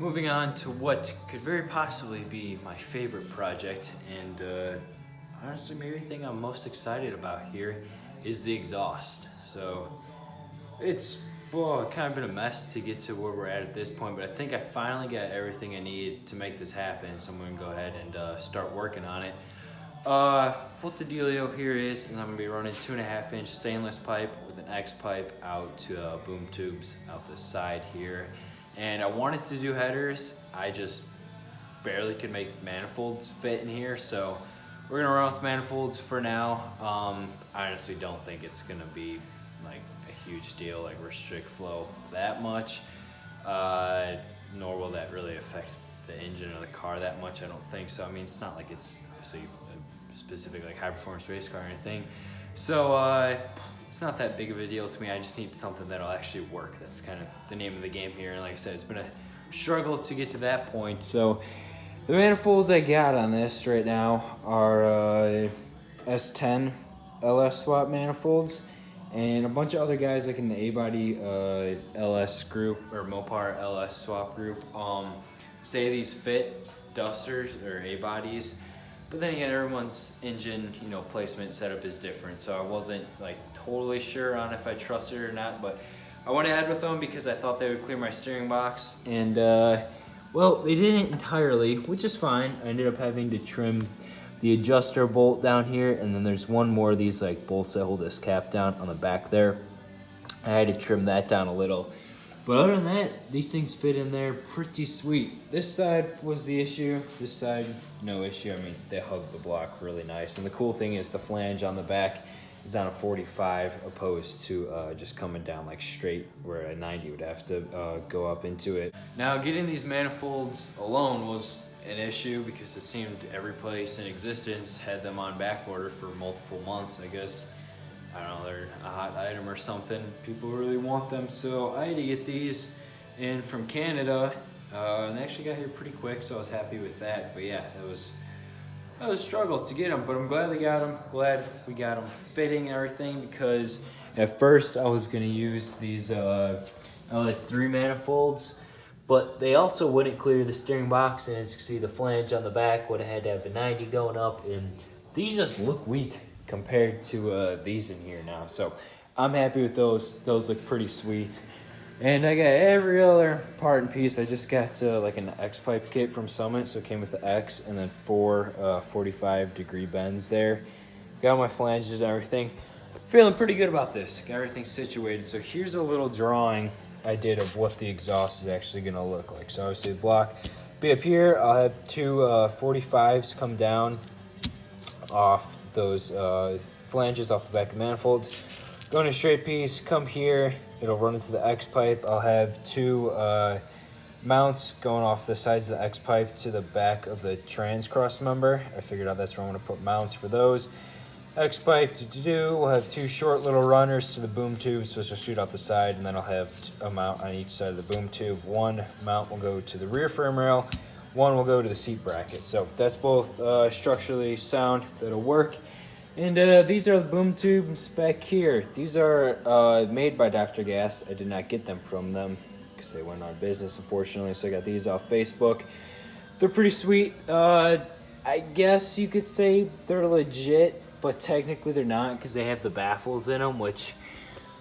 moving on to what could very possibly be my favorite project, and honestly maybe the thing I'm most excited about here is the exhaust. So it's kind of been a mess to get to where we're at this point, but I think I finally got everything I need to make this happen, so I'm going to go ahead and start working on it. What the dealio here is I'm going to be running 2.5-inch stainless pipe with an X-pipe out to boom tubes out the side here. And I wanted to do headers, I just barely could make manifolds fit in here, so we're going to run with manifolds for now. I honestly don't think it's going to be like a huge deal, like restrict flow that much, nor will that really affect the engine or the car that much, I don't think so. I mean, it's not like it's obviously a specific like high performance race car or anything, so it's not that big of a deal to me. I just need something that'll actually work. That's kind of the name of the game here, and like I said, it's been a struggle to get to that point. So the manifolds I got on this right now are S10 LS swap manifolds, and a bunch of other guys like in the A-body LS group or Mopar LS swap group say these fit Dusters or A-bodies, but then again, everyone's engine placement setup is different, so I wasn't like totally sure on if I trusted it or not, but I went ahead with them because I thought they would clear my steering box, and well, they didn't entirely, which is fine. I ended up having to trim the adjuster bolt down here, and then there's one more of these like bolts that hold this cap down on the back there. I had to trim that down a little, but other than that, these things fit in there pretty sweet. This side was the issue, this side no issue. I mean, they hug the block really nice, and the cool thing is the flange on the back is on a 45 opposed to just coming down like straight where a 90 would have to go up into it. Now, getting these manifolds alone was an issue because it seemed every place in existence had them on back order for multiple months. I guess, I don't know, they're a hot item or something. People really want them, so I had to get these in from Canada, and they actually got here pretty quick, so I was happy with that. But yeah, it was a struggle to get them, but I'm glad we got them. Glad we got them fitting and everything, because at first I was going to use these LS3 manifolds, but they also wouldn't clear the steering box, and as you can see, the flange on the back would have had to have a 90 going up, and these just look weak compared to these in here now. So I'm happy with those. Those look pretty sweet. And I got every other part and piece. I just got like an X-pipe kit from Summit, so it came with the X and then 4 45-degree bends there. Got my flanges and everything. Feeling pretty good about this. Got everything situated. So here's a little drawing I did of what the exhaust is actually going to look like. So obviously the block be up here. I'll have 2 45s come down off those flanges off the back of the manifolds. Go in a straight piece, come here. It'll run into the X-pipe. I'll have 2 mounts going off the sides of the X-pipe to the back of the trans cross member. I figured out that's where I'm going to put mounts for those. X-pipe we'll have 2 short little runners to the boom tubes, which will shoot off the side, and then I'll have a mount on each side of the boom tube. 1 mount will go to the rear frame rail, 1 will go to the seat bracket. So that's both structurally sound. That'll work. And these are the boom tube spec here. These are made by Dr. Gas. I did not get them from them because they went out of business, unfortunately. So I got these off Facebook. They're pretty sweet. I guess you could say they're legit, but technically they're not because they have the baffles in them, which,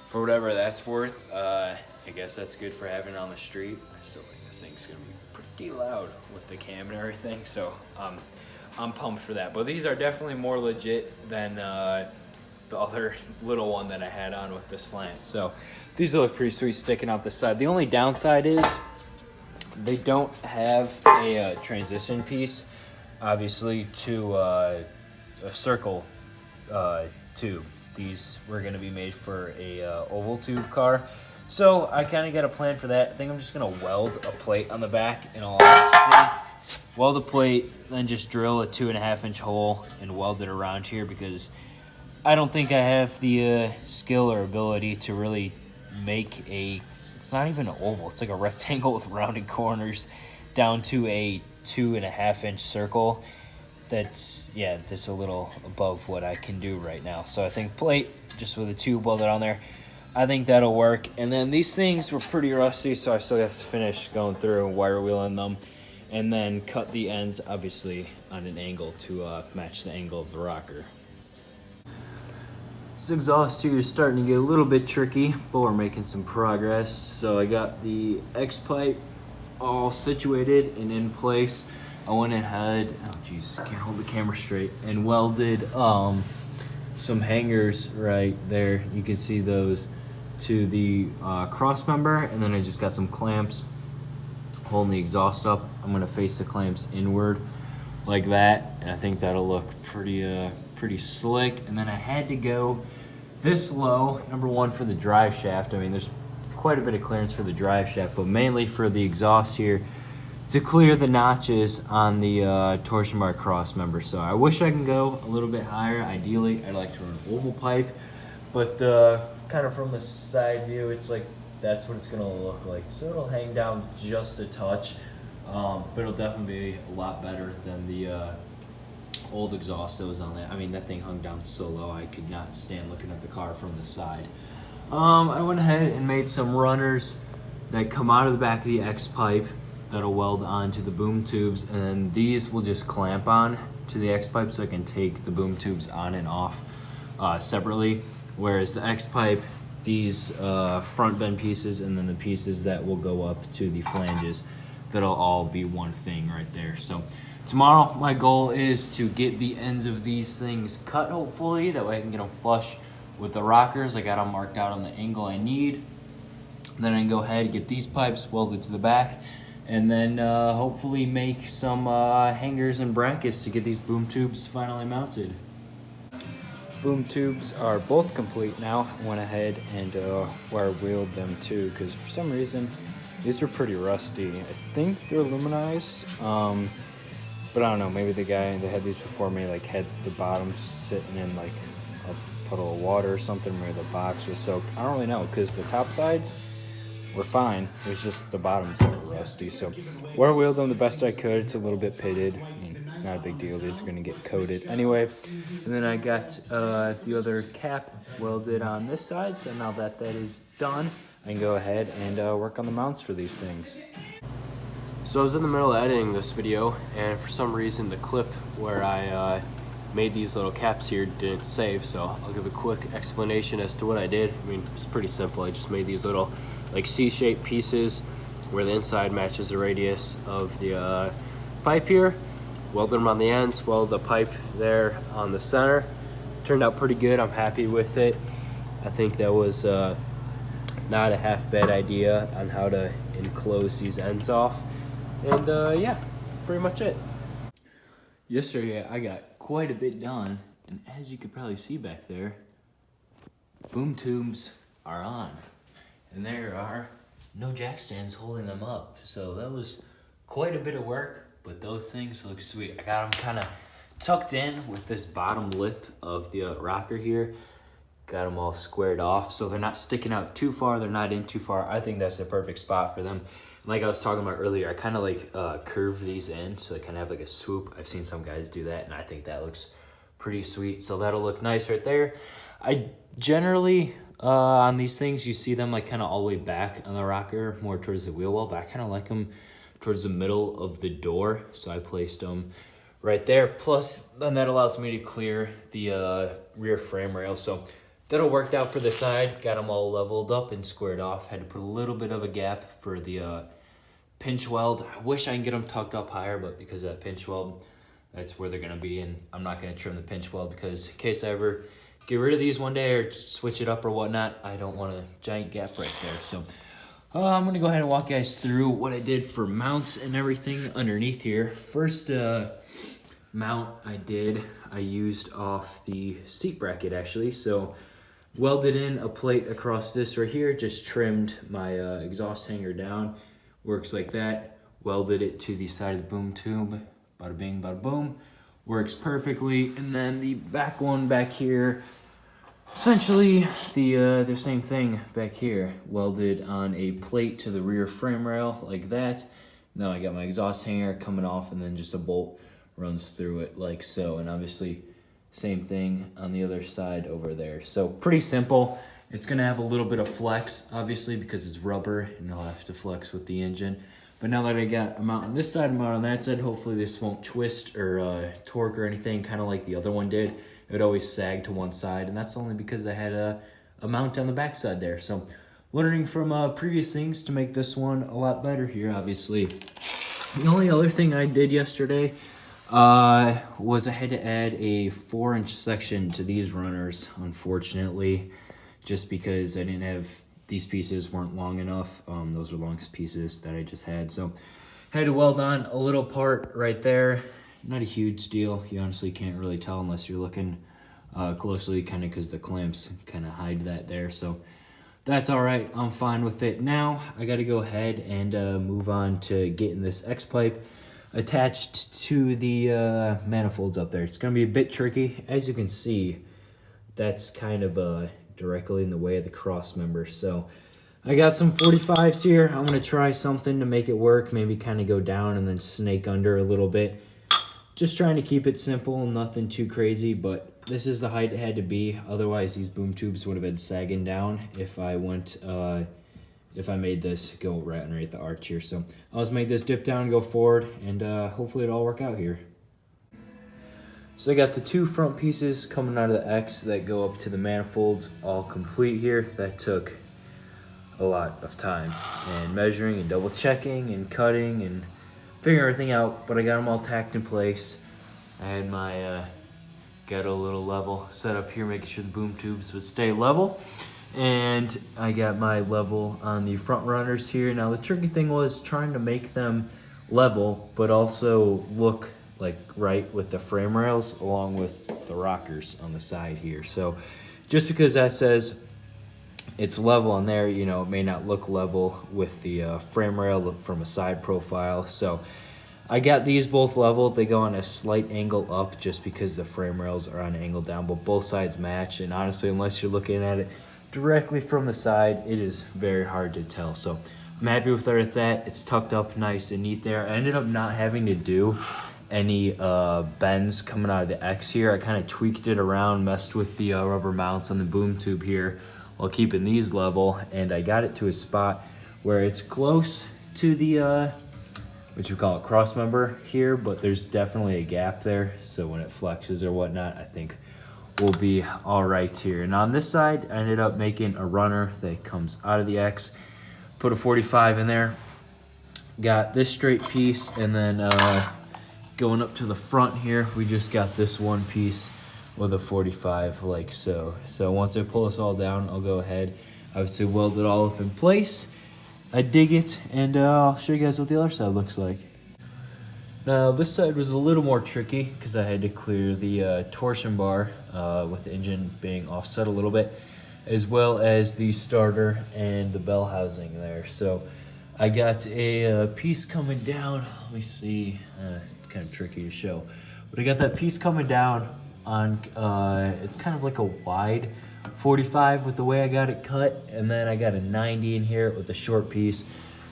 for whatever that's worth, I guess that's good for having it on the street. I still think this thing's gonna be pretty loud with the cam and everything. So I'm pumped for that. But these are definitely more legit than the other little one that I had on with the slant. So these look pretty sweet sticking out the side. The only downside is they don't have a transition piece, obviously, to a circle tube. These were going to be made for a oval tube car. So I kind of got a plan for that. I think I'm just going to weld a plate on the back, in all honesty. Weld the plate, then just drill a 2.5-inch hole and weld it around here, because I don't think I have the skill or ability to really make it's not even an oval, it's like a rectangle with rounded corners down to a 2.5-inch circle. That's a little above what I can do right now. So I think plate, just with a tube welded on there. I think that'll work. And then these things were pretty rusty, so I still have to finish going through and wire wheeling them, and then cut the ends, obviously, on an angle to match the angle of the rocker. This exhaust here is starting to get a little bit tricky, but we're making some progress. So I got the X-pipe all situated and in place. I went ahead, oh geez, I can't hold the camera straight, and welded some hangers right there. You can see those to the cross member, and then I just got some clamps holding the exhaust up. I'm gonna face the clamps inward like that, and I think that'll look pretty slick. And then I had to go this low, number one, for the drive shaft. I mean, there's quite a bit of clearance for the drive shaft, but mainly for the exhaust here to clear the notches on the torsion bar cross member. So I wish I can go a little bit higher. Ideally, I'd like to run oval pipe, but kind of from the side view, it's like that's what it's gonna look like. So it'll hang down just a touch, but it'll definitely be a lot better than the old exhaust that was on that. I mean, that thing hung down so low I could not stand looking at the car from the side. I went ahead and made some runners that come out of the back of the X-pipe that'll weld onto the boom tubes, and then these will just clamp on to the X-pipe so I can take the boom tubes on and off separately. Whereas the X-pipe, these front bend pieces and then the pieces that will go up to the flanges, that'll all be one thing right there. So tomorrow my goal is to get the ends of these things cut, hopefully, that way I can get them flush with the rockers. I got them marked out on the angle I need. Then I can go ahead and get these pipes welded to the back, and then hopefully make some hangers and brackets to get these boom tubes finally mounted. Boom tubes are both complete now. I went ahead and wire wheeled them too, because for some reason these were pretty rusty. I think they're aluminized, but I don't know, maybe the guy that had these before me like had the bottom sitting in like a puddle of water or something, where the box was soaked. I don't really know, because the top sides were fine. It was just the bottoms that were rusty. So wire wheeled them the best I could. It's a little bit pitted. I mean, not a big deal. These are gonna get coated anyway. And then I got the other cap welded on this side. So now that that is done, I can go ahead and work on the mounts for these things. So I was in the middle of editing this video, and for some reason the clip where I made these little caps here didn't save. So I'll give a quick explanation as to what I did. I mean, it's pretty simple. I just made these little like C-shaped pieces where the inside matches the radius of the pipe here. Welded them on the ends, welded the pipe there on the center. Turned out pretty good. I'm happy with it. I think that was not a half bad idea on how to enclose these ends off. And yeah, pretty much it. Yesterday I got quite a bit done, and as you could probably see back there, boom tubes are on. And there are no jack stands holding them up. So that was quite a bit of work, but those things look sweet. I got them kind of tucked in with this bottom lip of the rocker here. Got them all squared off, so they're not sticking out too far, they're not in too far. I think that's the perfect spot for them. Like I was talking about earlier, I kind of like curve these in so they kind of have like a swoop. I've seen some guys do that, and I think that looks pretty sweet. So that'll look nice right there. I generally, on these things, you see them like kind of all the way back on the rocker, more towards the wheel well, but I kind of like them towards the middle of the door. So I placed them right there. Plus, then that allows me to clear the rear frame rail. So that'll work out for the side. Got them all leveled up and squared off. Had to put a little bit of a gap for the pinch weld. I wish I can get them tucked up higher, but because of that pinch weld, that's where they're gonna be. And I'm not gonna trim the pinch weld because in case I ever get rid of these one day or switch it up or whatnot, I don't want a giant gap right there. So I'm gonna go ahead and walk you guys through what I did for mounts and everything underneath here. First mount I used off the seat bracket actually. So welded in a plate across this right here, just trimmed my exhaust hanger down. Works like that. Welded it to the side of the boom tube. Bada bing, bada boom. Works perfectly. And then the back one back here, essentially the same thing back here. Welded on a plate to the rear frame rail like that. Now I got my exhaust hanger coming off, and then just a bolt runs through it like so. And obviously same thing on the other side over there. So pretty simple. It's gonna have a little bit of flex, obviously, because it's rubber and it'll have to flex with the engine. But now that I got a mount on this side, a mount on that side, hopefully this won't twist or torque or anything, kind of like the other one did. It would always sag to one side, and that's only because I had a mount on the back side there. So learning from previous things to make this one a lot better here, obviously. The only other thing I did yesterday was I had to add a 4-inch section to these runners, unfortunately, just because I didn't have, these pieces weren't long enough. Those were longest pieces that I just had. So I had to weld on a little part right there. Not a huge deal. You honestly can't really tell unless you're looking closely, kind of because the clamps kind of hide that there. So that's all right. I'm fine with it. Now I got to go ahead and move on to getting this X-pipe attached to the manifolds up there. It's going to be a bit tricky. As you can see, that's kind of directly in the way of the cross member. So I got some 45s here. I'm going to try something to make it work. Maybe kind of go down and then snake under a little bit. Just trying to keep it simple, nothing too crazy, but this is the height it had to be. Otherwise, these boom tubes would have been sagging down if I went, if I made this go right underneath the arch here. So I'll just make this dip down, go forward, and hopefully it'll all work out here. So I got the 2 front pieces coming out of the X that go up to the manifolds all complete here. That took a lot of time and measuring and double checking and cutting and figuring everything out, but I got them all tacked in place. I had my got a little level set up here, making sure the boom tubes would stay level. And I got my level on the front runners here. Now the tricky thing was trying to make them level, but also look like right with the frame rails along with the rockers on the side here. So just because that says it's level on there, you know, it may not look level with the frame rail from a side profile. So I got these both level. They go on a slight angle up just because the frame rails are on an angle down, but both sides match. And honestly, unless you're looking at it directly from the side, it is very hard to tell. So I'm happy with where it's at. It's tucked up nice and neat there. I ended up not having to do any bends coming out of the X here. I kind of tweaked it around, messed with the rubber mounts on the boom tube here while keeping these level, and I got it to a spot where it's close to the what you call it, cross member here, but there's definitely a gap there, so when it flexes or whatnot, I think we'll be all right here. And on this side, I ended up making a runner that comes out of the X, put a 45 in there, got this straight piece, and then going up to the front here, we just got this one piece with a 45 like so. So once I pull this all down, I'll go ahead, obviously weld it all up in place. I dig it, and I'll show you guys what the other side looks like. Now this side was a little more tricky because I had to clear the torsion bar with the engine being offset a little bit, as well as the starter and the bell housing there. So I got a piece coming down. Let me see, kind of tricky to show, but I got that piece coming down on it's kind of like a wide 45 with the way I got it cut, and then I got a 90 in here with a short piece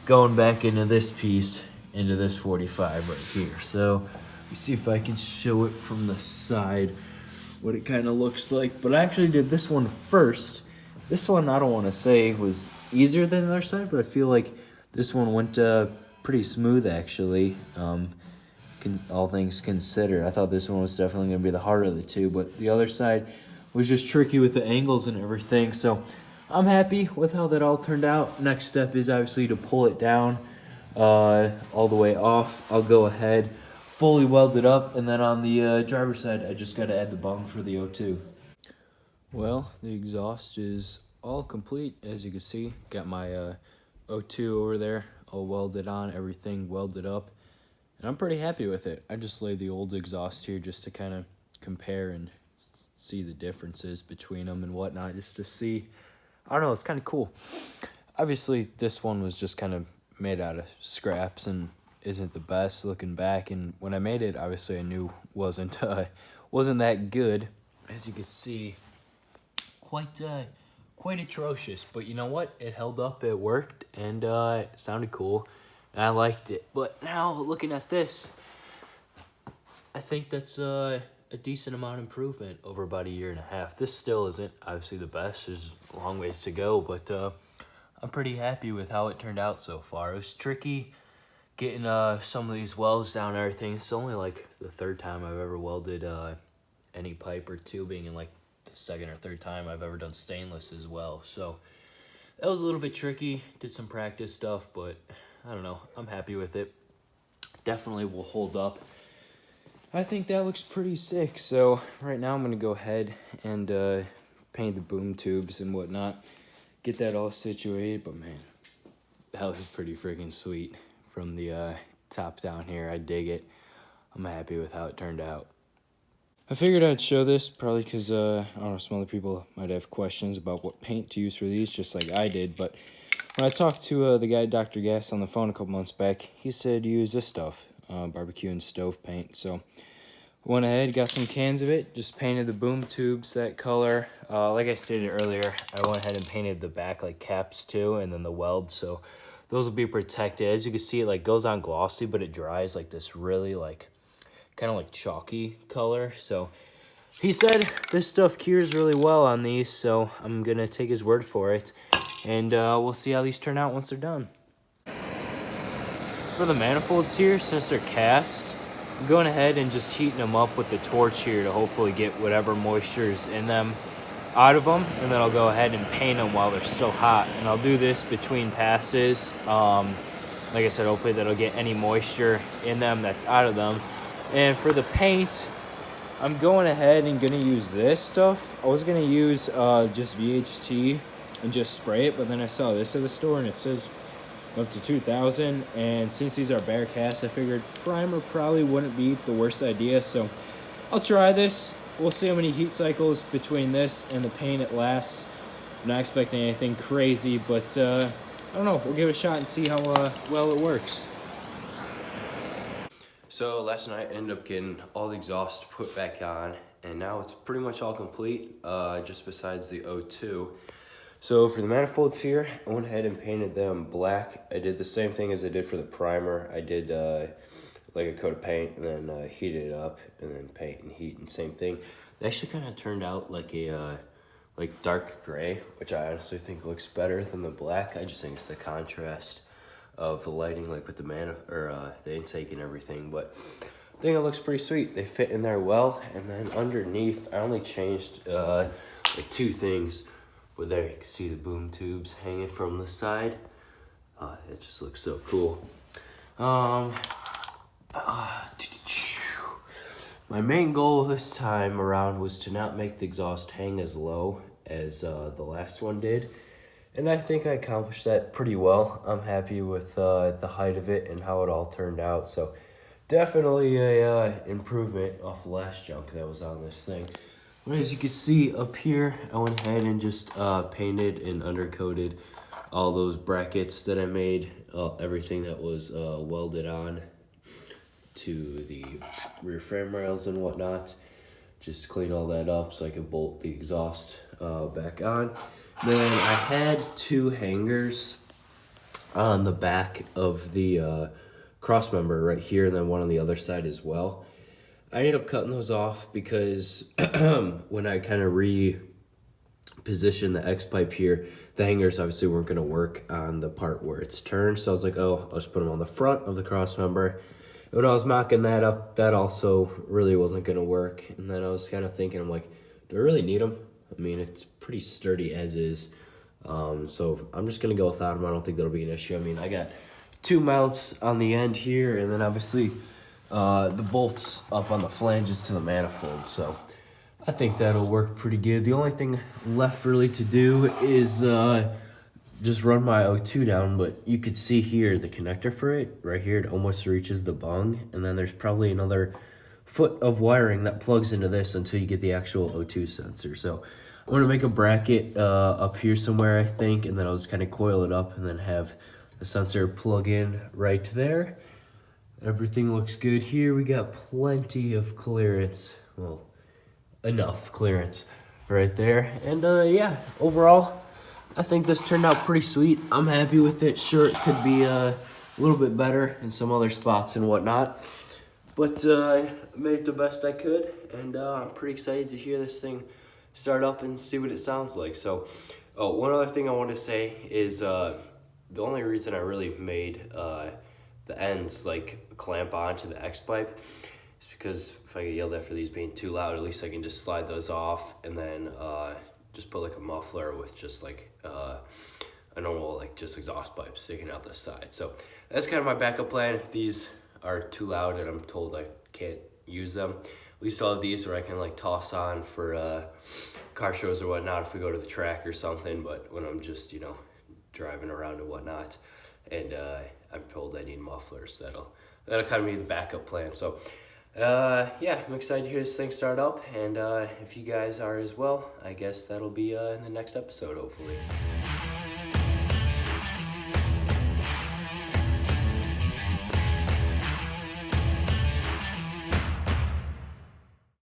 going back into this piece, into this 45 right here. So you see if I can show it from the side what it kind of looks like. But I actually did this one first. This one, I don't want to say was easier than the other side, but I feel like this one went pretty smooth actually. All things considered, I thought this one was definitely going to be the harder of the two, but the other side was just tricky with the angles and everything. So I'm happy with how that all turned out. Next step is obviously to pull it down all the way off. I'll go ahead, fully weld it up, and then on the driver's side, I just got to add the bung for the O2. Well, the exhaust is all complete, as you can see. Got my O2 over there, all welded on, everything welded up. And I'm pretty happy with it. I just laid the old exhaust here just to kind of compare and see the differences between them and whatnot, just to see. I don't know, it's kind of cool. Obviously, this one was just kind of made out of scraps and isn't the best looking back. And when I made it, obviously I knew wasn't that good. As you can see, quite atrocious. But you know what? It held up, it worked, and it sounded cool. And I liked it. But now looking at this, I think that's a decent amount of improvement over about a year and a half. This still isn't obviously the best. There's a long ways to go, but I'm pretty happy with how it turned out so far. It was tricky getting some of these welds down and everything. It's only like the third time I've ever welded any pipe or tubing, and like the second or third time I've ever done stainless as well. So that was a little bit tricky. Did some practice stuff, but I don't know. I'm happy with it. Definitely will hold up. I think that looks pretty sick. So right now I'm gonna go ahead and paint the boom tubes and whatnot. Get that all situated, but man, that was pretty freaking sweet from the top down here. I dig it. I'm happy with how it turned out. I figured I'd show this probably because I don't know, some other people might have questions about what paint to use for these, just like I did. But when I talked to the guy, Dr. Gas, on the phone a couple months back, he said use this stuff, barbecue and stove paint. So went ahead, got some cans of it, just painted the boom tubes that color. Like I stated earlier, I went ahead and painted the back like caps too, and then the weld, so those will be protected. As you can see, it like goes on glossy, but it dries like this really like kind of like chalky color. So he said this stuff cures really well on these, so I'm gonna take his word for it, and we'll see how these turn out once they're done. For the manifolds here, since they're cast, I'm going ahead and just heating them up with the torch here to hopefully get whatever moisture is in them out of them, and then I'll go ahead and paint them while they're still hot. And I'll do this between passes. Like I said, hopefully that'll get any moisture in them that's out of them. And for the paint, I'm going ahead and gonna use this stuff. I was gonna use just VHT and just spray it, but then I saw this at the store and it says up to 2,000, and since these are bare cast, I figured primer probably wouldn't be the worst idea, so I'll try this. We'll see how many heat cycles between this and the paint it lasts. I'm not expecting anything crazy, but I don't know, we'll give it a shot and see how well it works. So last night I ended up getting all the exhaust put back on, and now it's pretty much all complete, just besides the O2. So for the manifolds here, I went ahead and painted them black. I did the same thing as I did for the primer. I did like a coat of paint and then heated it up and then paint and heat, and same thing. They actually kind of turned out like a like dark gray, which I honestly think looks better than the black. I just think it's the contrast of the lighting, like with the the intake and everything. But I think it looks pretty sweet. They fit in there well. And then underneath, I only changed like two things. But there you can see the boom tubes hanging from the side. It just looks so cool. My main goal this time around was to not make the exhaust hang as low as the last one did. And I think I accomplished that pretty well. I'm happy with the height of it and how it all turned out. So definitely a improvement off the last junk that was on this thing. But as you can see up here, I went ahead and just painted and undercoated all those brackets that I made, everything that was welded on to the rear frame rails and whatnot. Just clean all that up so I could bolt the exhaust back on. Then I had two hangers on the back of the cross member right here, and then one on the other side as well. I ended up cutting those off because when I kind of repositioned the X-pipe here, the hangers obviously weren't going to work on the part where it's turned. So I was like, oh, I'll just put them on the front of the cross member. And when I was mocking that up, that also really wasn't going to work. And then I was kind of thinking, I'm like, do I really need them? I mean, it's pretty sturdy as is. So I'm just going to go without them. I don't think that'll be an issue. I mean, I got two mounts on the end here, and then obviously the bolts up on the flanges to the manifold, so I think that'll work pretty good. The only thing left really to do is just run my O2 down, but you could see here the connector for it right here. It almost reaches the bung, and then there's probably another foot of wiring that plugs into this until you get the actual O2 sensor. So I'm gonna make a bracket up here somewhere, I think, and then I'll just kind of coil it up and then have the sensor plug in right there. Everything looks good here. We got plenty of clearance. Well, enough clearance right there. And yeah, overall, I think this turned out pretty sweet. I'm happy with it. Sure, it could be a little bit better in some other spots and whatnot. But I made it the best I could, and I'm pretty excited to hear this thing start up and see what it sounds like. So, oh, one other thing I want to say is the only reason I really made the ends like clamp onto the X-pipe is because if I get yelled at for these being too loud, at least I can just slide those off and then just put like a muffler with just like a normal like just exhaust pipe sticking out the side. So that's kind of my backup plan if these are too loud and I'm told I can't use them. At least I'll have these where I can like toss on for car shows or whatnot if we go to the track or something, but when I'm just, you know, driving around and whatnot, and I'm told I need mufflers, that'll kind of be the backup plan. So yeah, I'm excited to hear this thing start up, and if you guys are as well, I guess that'll be in the next episode, hopefully.